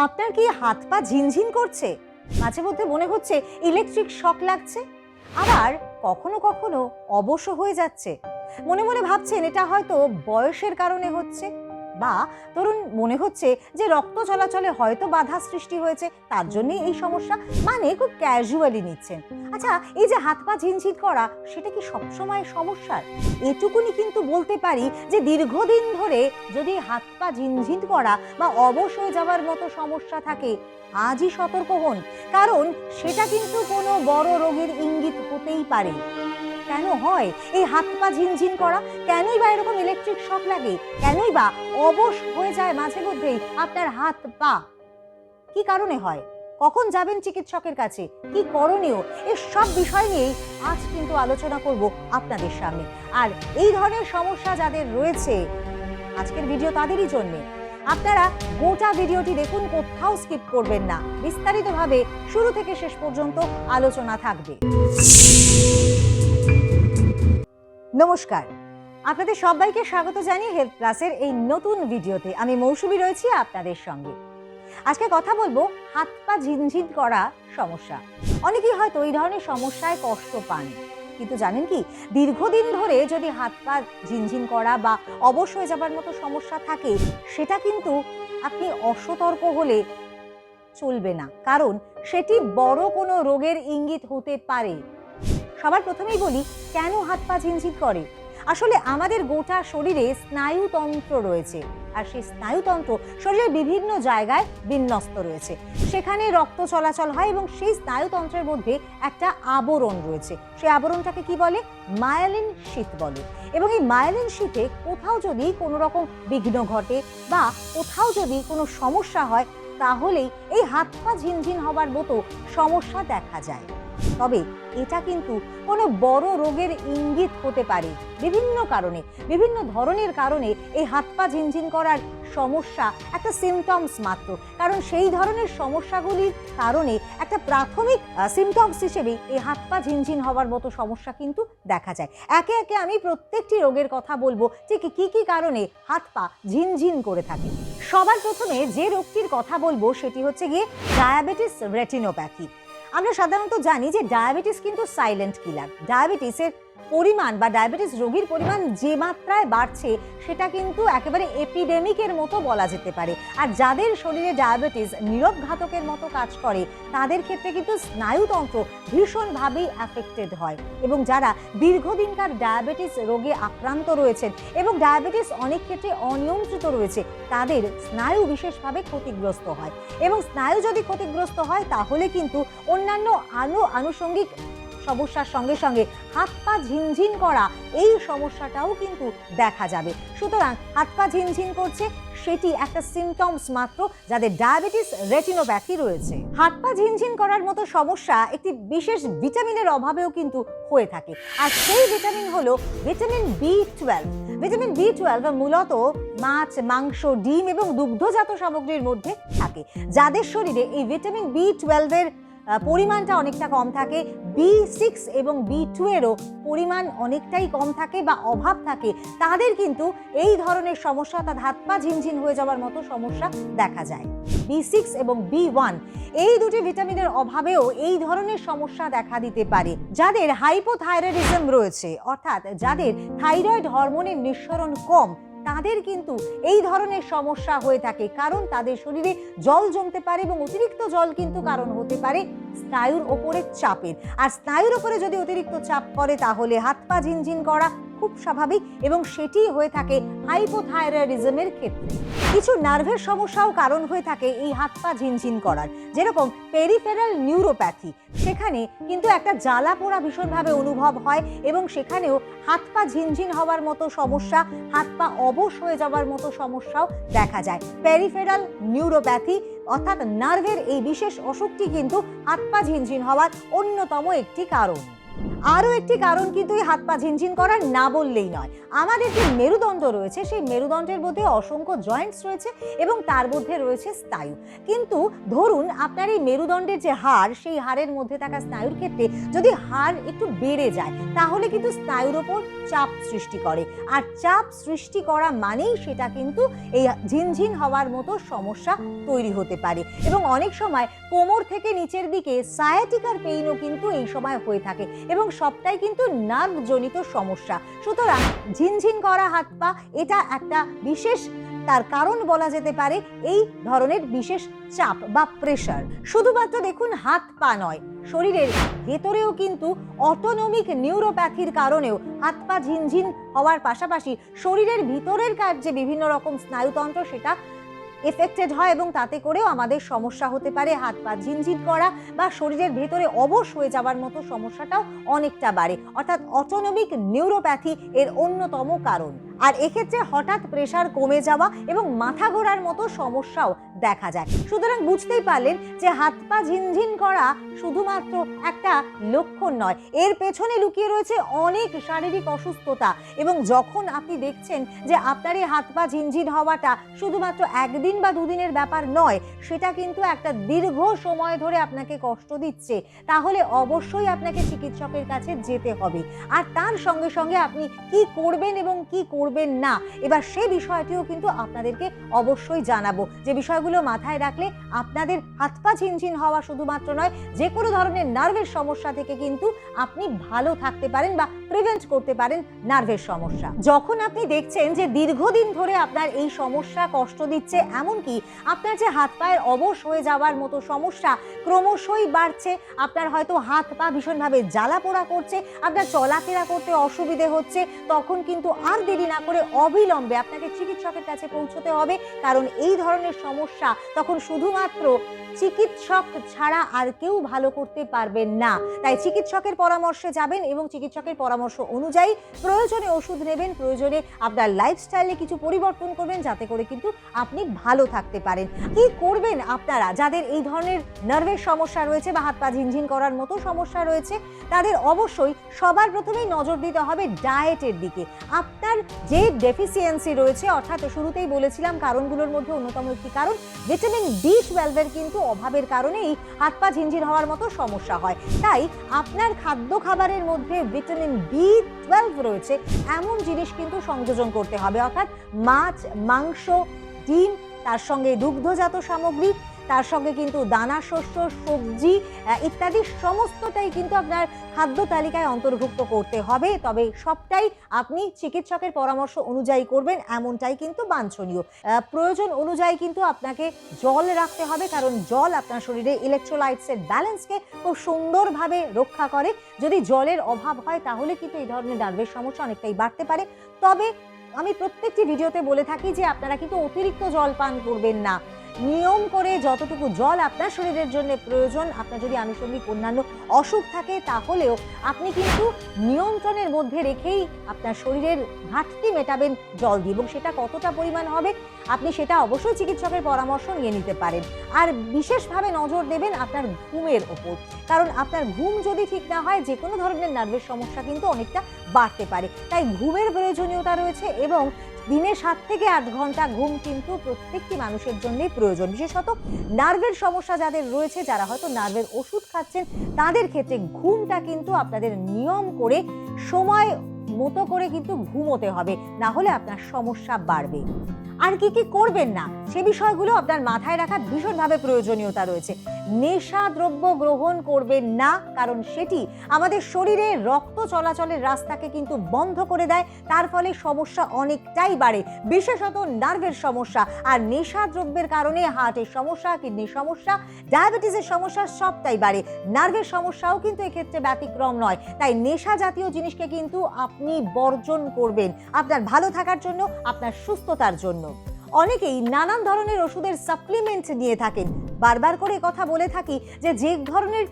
আপনার কি হাত পা ঝিনঝিন করছে? মাঝে মধ্যে মনে হচ্ছে ইলেকট্রিক শক লাগছে, আবার কখনো কখনো অবশ হয়ে যাচ্ছে। মনে মনে ভাবছেন এটা হয়তো বয়সের কারণে হচ্ছে, বা ধরুন মনে হচ্ছে যে রক্ত চলাচলে হয়তো বাধা সৃষ্টি হয়েছে, তার জন্যই এই সমস্যা, মানে খুব ক্যাজুয়ালি নিচ্ছেন। আচ্ছা, এই যে হাত পা ঝিনঝিন করা, সেটা কি সবসময় সমস্যার? এটুকুনি কিন্তু বলতে পারি যে দীর্ঘদিন ধরে যদি হাত পা ঝিনঝিন করা বা অবশ হয়ে যাওয়ার মতো সমস্যা থাকে, আজই সতর্ক হন, কারণ সেটা কিন্তু কোনো বড় রোগের ইঙ্গিত হতেই পারে। কেন হয় এই হাত পা ঝিনঝিন করা? কেনই বা এরকম ইলেকট্রিক শক লাগে? কেনই বা অবশ হয়ে যায় মাঝে মধ্যেই আপনার হাত পা? কি কারণে হয়? কখন যাবেন চিকিৎসকের কাছে? কি করণীয়? এই সব বিষয় নিয়েই আজ কিন্তু আলোচনা করব আপনাদের সামনে। আর এই ধরনের সমস্যা যাদের রয়েছে, আজকের ভিডিও তাদেরই জন্যে। আপনারা গোটা ভিডিওটি দেখুন, কোথাও স্কিপ করবেন না। বিস্তারিতভাবে শুরু থেকে শেষ পর্যন্ত আলোচনা থাকবে। নমস্কার, আপনাদের সবাইকে স্বাগত জানিয়ে হেলথ প্লাসের এই নতুন ভিডিওতে আমি মৌসুমী রয়েছি আপনাদের সঙ্গে। আজকে কথা বলবো হাত পা ঝিনঝিন করা সমস্যা। অনেকেই হয়তো এই ধরনের সমস্যায় কষ্ট পান, কিন্তু জানেন কি, দীর্ঘদিন ধরে যদি হাত পা ঝিনঝিন করা বা অবশ হয়ে যাবার মতো সমস্যা থাকে, সেটা কিন্তু আপনি অসতর্ক হলে চলবে না, কারণ সেটি বড় কোনো রোগের ইঙ্গিত হতে পারে। সবার প্রথমেই বলি, কেন হাত পা ঝিনঝিন করে? আসলে আমাদের গোটা শরীরে স্নায়ুতন্ত্র রয়েছে, আর সেই স্নায়ুতন্ত্র শরীরের বিভিন্ন জায়গায় বিন্যস্ত রয়েছে। সেখানে রক্ত চলাচল হয় এবং সেই স্নায়ুতন্ত্রের মধ্যে একটা আবরণ রয়েছে। সেই আবরণটাকে কি বলে? মায়োলিন শীথ বলে। এবং এই মায়োলিন শীথে কোথাও যদি কোনো রকম বিঘ্ন ঘটে বা কোথাও যদি কোনো সমস্যা হয়, তাহলেই এই হাত পা ঝিনঝিন হবার মতো সমস্যা দেখা যায়। তবে এটা কিন্তু কোনো বড় রোগের ইঙ্গিত হতে পারে। বিভিন্ন কারণে, বিভিন্ন ধরনের কারণে এই হাত পা ঝিনঝিন করার সমস্যা একটা সিমটমস মাত্র, কারণ সেই ধরনের সমস্যাগুলির কারণে একটা প্রাথমিক সিমটমস হিসেবে এই হাত পা ঝিনঝিন হওয়ার মতো সমস্যা কিন্তু দেখা যায়। একে একে আমি প্রত্যেকটি রোগের কথা বলবো, যে কি কি কারণে হাত পা ঝিনঝিন করে থাকে। সবার প্রথমে যে রোগটির কথা বলবো সেটি হচ্ছে গিয়ে ডায়াবেটিস রেটিনোপ্যাথি। আমরা সাধারণত জানি যে ডায়াবেটিস কিন্তু সাইলেন্ট কিলার। ডায়াবেটিসের পরিমাণ বা ডায়াবেটিস রোগীর পরিমাণ যে মাত্রায় বাড়ছে, সেটা কিন্তু একেবারে এপিডেমিকের মতো বলা যেতে পারে। আর যাদের শরীরে ডায়াবেটিস নীরব ঘাতকের মতো কাজ করে, তাদের ক্ষেত্রে কিন্তু স্নায়ুতন্ত্র ভীষণভাবেই অ্যাফেক্টেড হয়। এবং যারা দীর্ঘদিনকার ডায়াবেটিস রোগে আক্রান্ত রয়েছেন এবং ডায়াবেটিস অনেক ক্ষেত্রে অনিয়ন্ত্রিত রয়েছে, তাদের স্নায়ু বিশেষভাবে ক্ষতিগ্রস্ত হয়। এবং স্নায়ু যদি ক্ষতিগ্রস্ত হয়, তাহলে কিন্তু অন্যান্য আনুষঙ্গিক সমস্যার সঙ্গে সঙ্গে হাত পা ঝিনঝিন করা এই সমস্যাটাও কিন্তু দেখা যাবে। সুতরাং হাত পা ঝিনঝিন করছে, সেটি একটা সিমটমস মাত্র যাদের ডায়াবেটিস রেটিনোপ্যাথি রয়েছে। হাত পা ঝিনঝিন করার মতো সমস্যা একটি বিশেষ ভিটামিনের অভাবেও কিন্তু হয়ে থাকে, আর সেই ভিটামিন হলো ভিটামিন B12। ভিটামিন B12 মূলত মাছ, মাংস, ডিম এবং দুগ্ধজাত সামগ্রীর মধ্যে থাকে। যাদের শরীরে এই ভিটামিন B12 এর পরিমাণটা অনেকটা কম থাকে, B6 এবং B2 এরও পরিমাণ অনেকটাই কম থাকে বা অভাব থাকে, তাদের কিন্তু এই ধরনের সমস্যা, অর্থাৎ হাত পা ঝিনঝিন হয়ে যাওয়ার মতো সমস্যা দেখা যায়। B6 এবং B1 এই দুটি ভিটামিনের অভাবেও এই ধরনের সমস্যা দেখা দিতে পারে। যাদের হাইপোথাইরয়েডিজম রয়েছে, অর্থাৎ যাদের থাইরয়েড হরমোনের নিঃসরণ কম, তাদের কিন্তু এই ধরনের সমস্যা হয়ে থাকে, কারণ তাদের শরীরে জল জমতে পারে এবং অতিরিক্ত জল কিন্তু কারণ হতে পারে স্নায়ুর ওপরে চাপের। আর স্নায়ুর ওপরে যদি অতিরিক্ত চাপ পড়ে, তাহলে হাত পা ঝিনঝিন করা খুব স্বাভাবিক, এবং সেটি হয়ে থাকে হাইপোথাইরয়েডিজমের ক্ষেত্রে। কিছু নার্ভের সমস্যাও কারণ হয়ে থাকে এই হাত পা ঝিনঝিন করার, যেরকম পেরিফেরাল নিউরোপ্যাথি। সেখানে কিন্তু একটা জ্বালা পোড়া ভীষণভাবে অনুভব হয়, এবং সেখানেও হাত পা ঝিনঝিন হওয়ার মতো সমস্যা, হাত পা অবশ হয়ে যাওয়ার মতো সমস্যাও দেখা যায়। পেরিফেরাল নিউরোপ্যাথি অর্থাৎ নার্ভের এই বিশেষ অসুখটি কিন্তু হাত পা ঝিনঝিন হওয়ার অন্যতম একটি কারণ। আরও একটি কারণ কিন্তু এই হাত পা ঝিনঝিন করার না বললেই নয়। আমাদের যে মেরুদণ্ড রয়েছে সেই মেরুদণ্ডের মধ্যে অসংখ্য জয়েন্টস রয়েছে এবং তার মধ্যে রয়েছে স্নায়ু। কিন্তু ধরুন আপনার এই মেরুদণ্ডের যে হাড়, সেই হাড়ের মধ্যে থাকা স্নায়ুর ক্ষেত্রে যদি হাড় একটু বেড়ে যায় তাহলে কিন্তু স্নায়ুর ওপর চাপ সৃষ্টি করে, আর চাপ সৃষ্টি করা মানেই সেটা কিন্তু এই ঝিনঝিন হওয়ার মতো সমস্যা তৈরি হতে পারে। এবং অনেক সময় কোমর থেকে নিচের দিকে সায়াটিকার পেইনও কিন্তু এই সময় হয়ে থাকে এবং সবটাই কিন্তু নার্ভজনিত সমস্যা। সুতরাং ঝিনঝিন করা হাত পা এটা একটা বিশেষ তার কারণ বলা যেতে পারে এই ধরনের বিশেষ চাপ বা প্রেশার। শুধুমাত্র দেখুন হাত পা নয়, শরীরের ভেতরেও কিন্তু অটোনমিক নিউরোপ্যাথির কারণেও হাত পা ঝিনঝিন হওয়ার পাশাপাশি শরীরের ভিতরের যে বিভিন্ন রকম স্নায়ুতন্ত্র সেটা এফেক্টেড হয় এবং তাতে করেও আমাদের সমস্যা হতে পারে হাত পা ঝিনঝিন করা বা শরীরের ভেতরে অবশ হয়ে যাওয়ার মতো সমস্যাটাও অনেকটা বাড়ে। অর্থাৎ অটোনমিক নিউরোপ্যাথি এর অন্যতম কারণ। আর এক্ষেত্রে হঠাৎ প্রেশার কমে যাওয়া এবং মাথা ঘোরার মতো সমস্যাও দেখা যায়। সুতরাং বুঝতেই পারলেন যে হাত পা ঝিনঝিন করা শুধুমাত্র একটা লক্ষণ নয়, এর পেছনে লুকিয়ে রয়েছে অনেক শারীরিক অসুস্থতা। এবং যখন আপনি দেখছেন যে আপনার এই হাত পা ঝিনঝিন হওয়াটা শুধুমাত্র একদিন বা দুদিনের ব্যাপার নয়, সেটা কিন্তু একটা দীর্ঘ সময় ধরে আপনাকে কষ্ট দিচ্ছে, তাহলে অবশ্যই আপনাকে চিকিৎসকের কাছে যেতে হবে। আর তার সঙ্গে সঙ্গে আপনি কি করবেন এবং কি করবেন না, এবার সেই বিষয়টিও কিন্তু আপনাদেরকে অবশ্যই জানাবো, যে বিষয়গুলো মাথায় রাখলে আপনাদের হাত পা ঝিনঝিন হওয়া শুধুমাত্র নয়, যে কোনো ধরনের নার্ভের সমস্যা থেকে কিন্তু আপনি ভালো থাকতে পারেন বা প্রিভেন্ট করতে পারেন নার্ভের সমস্যা। যখন আপনি দেখছেন যে দীর্ঘদিন ধরে আপনার এই সমস্যা কষ্ট দিচ্ছে, এমনকি আপনার যে হাত পায়ের অবশ হয়ে যাওয়ার মতো সমস্যা ক্রমশই বাড়ছে, আপনার হয়তো হাত পা ভীষণভাবে জ্বালা পোড়া করছে, আপনার চলাফেরা করতে অসুবিধে হচ্ছে, তখন কিন্তু আর দেরি না করে অবিলম্বে আপনাকে চিকিৎসকের কাছে পৌঁছতে হবে। কারণ এই ধরনের সমস্যা তখন শুধুমাত্র চিকিৎসক ছাড়া আর কেউ ভালো করতে পারবেন না। তাই চিকিৎসকের পরামর্শে যাবেন এবং চিকিৎসকের পরামর্শ অনুযায়ী প্রয়োজনে ওষুধ নেবেন, প্রয়োজনে আপনার লাইফস্টাইলে কিছু পরিবর্তন করবেন, যাতে করে কিন্তু আপনি ভালো থাকতে পারেন। কি করবেন আপনারা যাদের এই ধরনের নার্ভের সমস্যা রয়েছে বা হাত পা ঝিনঝিন করার মতো সমস্যা রয়েছে, তাদের অবশ্যই সবার প্রথমেই নজর দিতে হবে ডায়েটের দিকে। আপনার যে ডেফিসিয়েন্সি রয়েছে, অর্থাৎ শুরুতেই বলেছিলাম কারণগুলোর মধ্যে অন্যতম একটি কারণ ভিটামিন B12 এর কিন্তু অভাবের কারণেই হাত পা ঝিনঝিন হওয়ার মতো সমস্যা হয়। তাই আপনার খাবারের মধ্যে ভিটামিন B12 রয়েছে এমন জিনিস কিন্তু সংযোজন করতে হবে, অর্থাৎ মাছ, মাংস, ডিম, তার সঙ্গে দুগ্ধজাত সামগ্রী, তার সঙ্গে কিন্তু দানা শস্য, সবজি ইত্যাদি সমস্তটাই কিন্তু আপনার খাদ্য তালিকায় অন্তর্ভুক্ত করতে হবে। তবে সবটাই আপনি চিকিৎসকের পরামর্শ অনুযায়ী করবেন, এমনটাই কিন্তু বাঞ্ছনীয়। প্রয়োজন অনুযায়ী কিন্তু আপনাকে জল রাখতে হবে, কারণ জল আপনার শরীরে ইলেকট্রোলাইটসের ব্যালেন্সকে খুব সুন্দরভাবে রক্ষা করে। যদি জলের অভাব হয় তাহলে কিন্তু এই ধরনের নার্ভের সমস্যা অনেকটাই বাড়তে পারে। তবে আমি প্রত্যেকটি ভিডিওতে বলে থাকি যে আপনারা কিন্তু অতিরিক্ত জল পান করবেন না। নিয়ম করে যতটুকু জল আপনার শরীরের জন্য প্রয়োজন, আপনার যদি আনুষঙ্গিক অন্যান্য অসুখ থাকে তাহলেও আপনি কিন্তু নিয়ন্ত্রণের মধ্যে রেখেই আপনার শরীরের ঘাটতি মেটাবেন জল দিয়ে, এবং সেটা কতটা পরিমাণ হবে আপনি সেটা অবশ্যই চিকিৎসকের পরামর্শ নিয়ে নিতে পারেন। আর বিশেষভাবে নজর দেবেন আপনার ঘুমের ওপর, কারণ আপনার ঘুম যদি ঠিক না হয় যে কোনো ধরনের নার্ভের সমস্যা কিন্তু অনেকটা বাড়তে পারে। তাই ঘুমের প্রয়োজনীয়তা রয়েছে এবং দিনে 7 থেকে 8 ঘন্টা ঘুম কিন্তু প্রত্যেকটি মানুষের জন্যই প্রয়োজন। বিশেষত নার্ভের সমস্যা যাদের রয়েছে, যারা হয়তো নার্ভের ওষুধ খাচ্ছেন, তাদের ক্ষেত্রে ঘুমটা কিন্তু আপনাদের নিয়ম করে সময় মতো করে কিন্তু ঘুমোতে হবে, না হলে আপনার সমস্যা বাড়বে। আর কি কি করবেন না সে বিষয়গুলো আপনার মাথায় রাখা ভীষণভাবে প্রয়োজনীয়তা রয়েছে। নেশা দ্রব্য গ্রহণ করবেন না, কারণ সেটি আমাদের শরীরে রক্ত চলাচলের রাস্তাকে কিন্তু বন্ধ করে দেয়, তার ফলে সমস্যা অনেকটাই বাড়ে, বিশেষত নার্ভের সমস্যা। আর নেশা দ্রব্যের কারণে হার্টের সমস্যা, কিডনির সমস্যা, ডায়াবেটিসের সমস্যা সবটাই বাড়ে। নার্ভের সমস্যাও কিন্তু এক্ষেত্রে ব্যতিক্রম নয়। তাই নেশা জাতীয় জিনিসকে কিন্তু আপনি বর্জন করবেন, আপনার ভালো থাকার জন্য, আপনার সুস্থতার জন্য। অনেকেই নানান ধরনের ওষুধের সাপ্লিমেন্ট নিয়ে থাকেন। বারবার করে কথা বলে থাকি যে যে ধরনের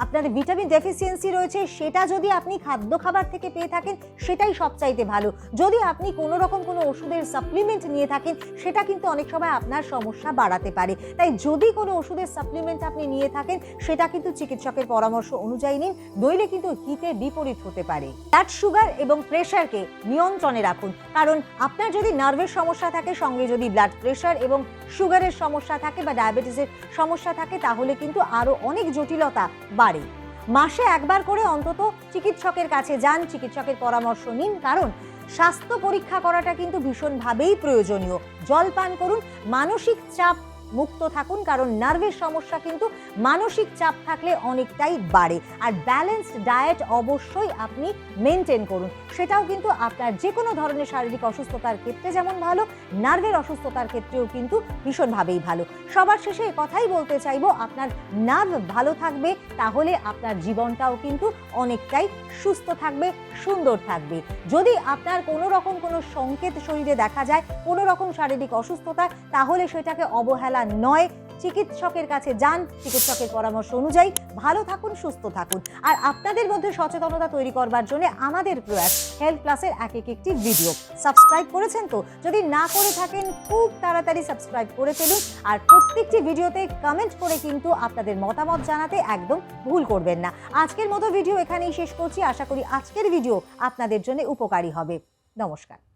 আপনার ভিটামিন ডেফিসিয়েন্সি রয়েছে, সেটা যদি আপনি খাদ্য খাবার থেকে পেয়ে থাকেন সেটাই সবচাইতে ভালো। যদি আপনি কোনো রকম কোনো ওষুধের সাপ্লিমেন্ট নিয়ে থাকেন সেটা কিন্তু অনেক সময় আপনার সমস্যা বাড়াতে পারে। তাই যদি কোনো ওষুধের সাপ্লিমেন্ট আপনি নিয়ে থাকেন সেটা কিন্তু চিকিৎসকের পরামর্শ অনুযায়ী নিন, নইলে কিন্তু হিতে বিপরীত হতে পারে। ব্লাড সুগার এবং প্রেশারকে নিয়ন্ত্রণে রাখুন, কারণ আপনার যদি নার্ভের সমস্যা থাকে, সঙ্গে যদি ব্লাড প্রেশার এবং সুগারের সমস্যা থাকে বা ডায়াবেটিসের সমস্যা থাকে, তাহলে কিন্তু আরও অনেক জটিলতা বাড়ে। মাসে একবার করে অন্তত চিকিৎসকের কাছে যান, চিকিৎসকের পরামর্শ নিন, কারণ স্বাস্থ্য পরীক্ষা করাটা কিন্তু ভীষণভাবেই প্রয়োজনীয়। জল পান করুন, মানসিক চাপ মুক্ত থাকুন, কারণ নার্ভের সমস্যা কিন্তু মানসিক চাপ থাকলে অনেকটাই বাড়ে। আর ব্যালেন্সড ডায়েট অবশ্যই আপনি মেনটেন করুন, সেটাও কিন্তু আপনার যে কোনো ধরনের শারীরিক অসুস্থতার ক্ষেত্রে যেমন ভালো, নার্ভের অসুস্থতার ক্ষেত্রেও কিন্তু ভীষণভাবেই ভালো। সবার শেষে কথাই বলতে চাইবো, আপনার নার্ভ ভালো থাকবে তাহলে আপনার জীবনটাও কিন্তু অনেকটাই সুস্থ থাকবে, সুন্দর থাকবে। যদি আপনার কোনো রকম কোনো সংকেত শরীরে দেখা যায়, কোনো রকম শারীরিক অসুস্থতা, তাহলে সেটাকে অবহেলা নয়, চিকিৎসকের কাছে যান, চিকিৎসকের পরামর্শ অনুযায়ী ভালো থাকুন, সুস্থ থাকুন। আর আপনাদের মধ্যে সচেতনতা তৈরি করবার জন্য আমাদের প্রয়াস হেলথ প্লাসের এক একটি ভিডিও। সাবস্ক্রাইব করেছেন তো? যদি না করে থাকেন খুব তাড়াতাড়ি সাবস্ক্রাইব করে ফেলুন, আর প্রত্যেকটি ভিডিওতে কমেন্ট করে কিন্তু আপনাদের মতামত জানাতে একদম ভুল করবেন না। আজকের মতো ভিডিও এখানেই শেষ করছি। আশা করি আজকের ভিডিও আপনাদের জন্য উপকারী হবে। নমস্কার।